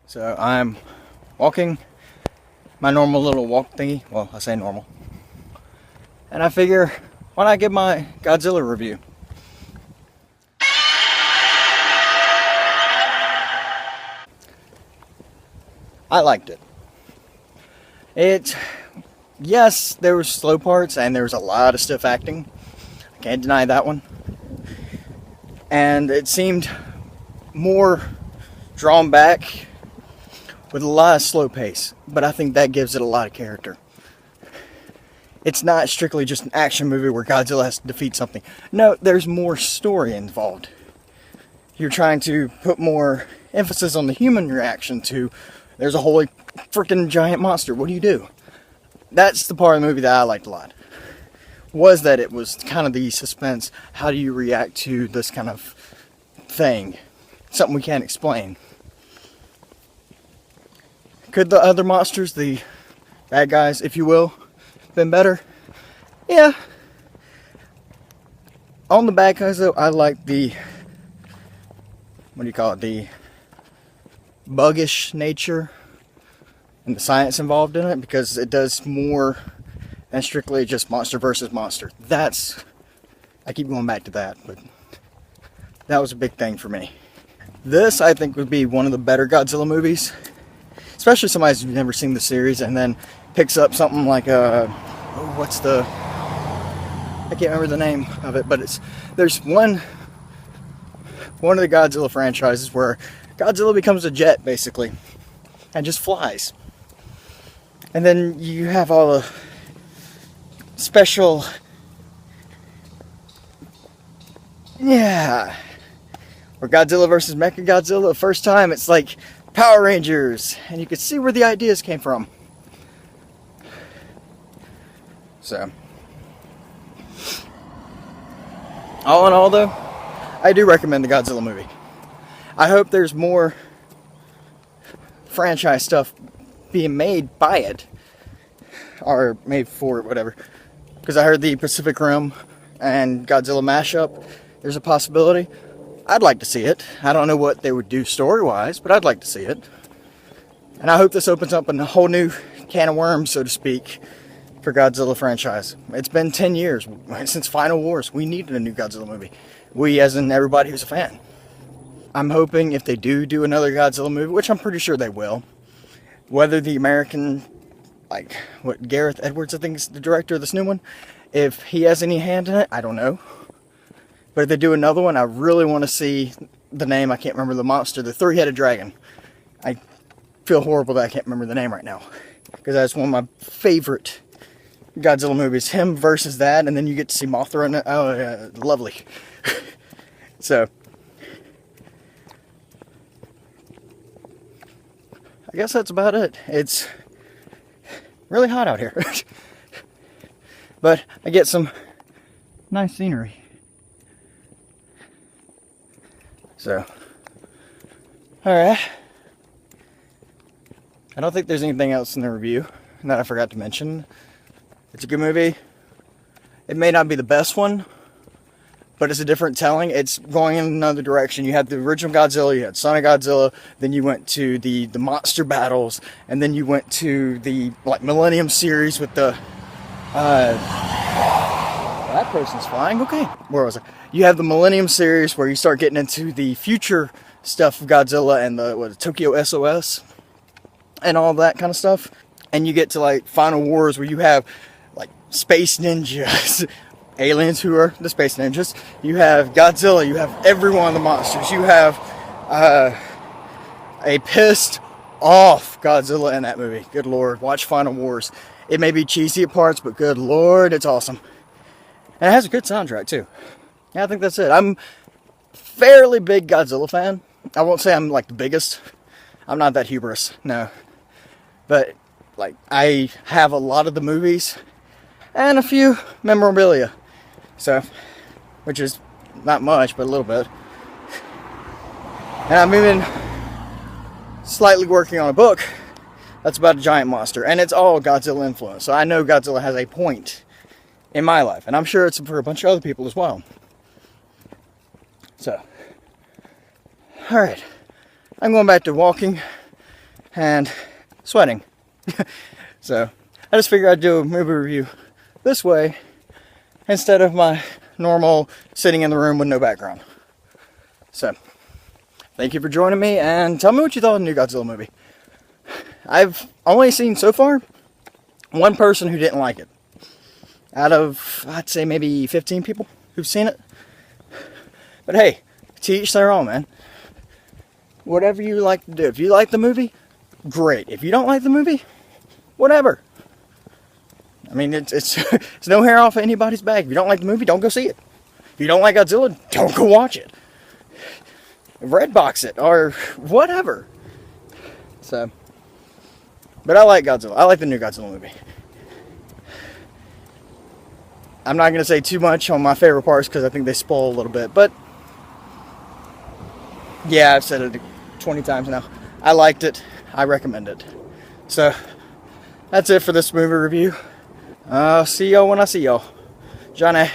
So I'm walking my normal little walk thingy. Well, I say normal. And I figure, why not give my Godzilla review? I liked it. Yes, there were slow parts and there was a lot of stiff acting. I can't deny that one. And it seemed more drawn back with a lot of slow pace. But I think that gives it a lot of character. It's not strictly just an action movie where Godzilla has to defeat something. No, there's more story involved. You're trying to put more emphasis on the human reaction to, there's a holy freaking giant monster. What do you do? That's the part of the movie that I liked a lot. Was that it was kind of the suspense. How do you react to this kind of thing? Something we can't explain. Could the other monsters, the bad guys, if you will, been better? Yeah. On the bad guys though, I like the, what do you call it, the buggish nature and the science involved in it, because it does more than strictly just monster versus monster. I keep going back to that, but that was a big thing for me. This, I think, would be one of the better Godzilla movies, especially somebody who's never seen the series and then picks up something like I can't remember the name of it, but there's one of the Godzilla franchises where Godzilla becomes a jet, basically, and just flies. And then you have all the special, where Godzilla versus Mechagodzilla, the first time, it's like Power Rangers, and you can see where the ideas came from. So, all in all though, I do recommend the Godzilla movie. I hope there's more franchise stuff being made by it, or made for it, whatever. Because I heard the Pacific Rim and Godzilla mashup, there's a possibility. I'd like to see it. I don't know what they would do story-wise, but I'd like to see it. And I hope this opens up a whole new can of worms, so to speak, for Godzilla franchise. It's been 10 years since Final Wars. We needed a new Godzilla movie. We, as in everybody who's a fan. I'm hoping if they do another Godzilla movie, which I'm pretty sure they will, whether the American, Gareth Edwards, I think is the director of this new one, if he has any hand in it, I don't know. But if they do another one, I really want to see the name. I can't remember the monster, the three-headed dragon. I feel horrible that I can't remember the name right now, because that's one of my favorite Godzilla movies. Him versus that, and then you get to see Mothra in it. Oh, yeah, lovely. So, I guess that's about it. It's really hot out here. But I get some nice scenery. So, alright. I don't think there's anything else in the review that I forgot to mention. It's a good movie. It may not be the best one, but it's a different telling. It's going in another direction. You had the original Godzilla, you had Son of Godzilla, then you went to the monster battles, and then you went to the Millennium series with the that person's flying. Okay, where was I? You have the Millennium series where you start getting into the future stuff of Godzilla and the Tokyo SOS and all that kind of stuff. And you get to Final Wars where you have space ninjas, aliens who are the space ninjas. You have Godzilla. You have every one of the monsters. You have a pissed off Godzilla in that movie. Good lord, watch Final Wars. It may be cheesy at parts, but good lord, it's awesome. And it has a good soundtrack too. Yeah, I think that's it. I'm a fairly big Godzilla fan. I won't say I'm the biggest. I'm not that hubris, no. But I have a lot of the movies and a few memorabilia. So, which is not much, but a little bit. And I'm even slightly working on a book that's about a giant monster, and it's all Godzilla influence. So I know Godzilla has a point in my life, and I'm sure it's for a bunch of other people as well. So, alright, I'm going back to walking and sweating. So I just figured I'd do a movie review this way instead of my normal sitting in the room with no background. So thank you for joining me, and tell me what you thought of the new Godzilla movie. I've only seen so far one person who didn't like it out of, I'd say, maybe 15 people who've seen it. But hey, to each their own, man. Whatever you like to do. If you like the movie, great. If you don't like the movie, whatever. I mean, it's no hair off anybody's back. If you don't like the movie, don't go see it. If you don't like Godzilla, don't go watch it. Redbox it or whatever. So, but I like Godzilla. I like the new Godzilla movie. I'm not going to say too much on my favorite parts because I think they spoil a little bit. But, yeah, I've said it 20 times now. I liked it. I recommend it. So, that's it for this movie review. See y'all when I see y'all. Johnny.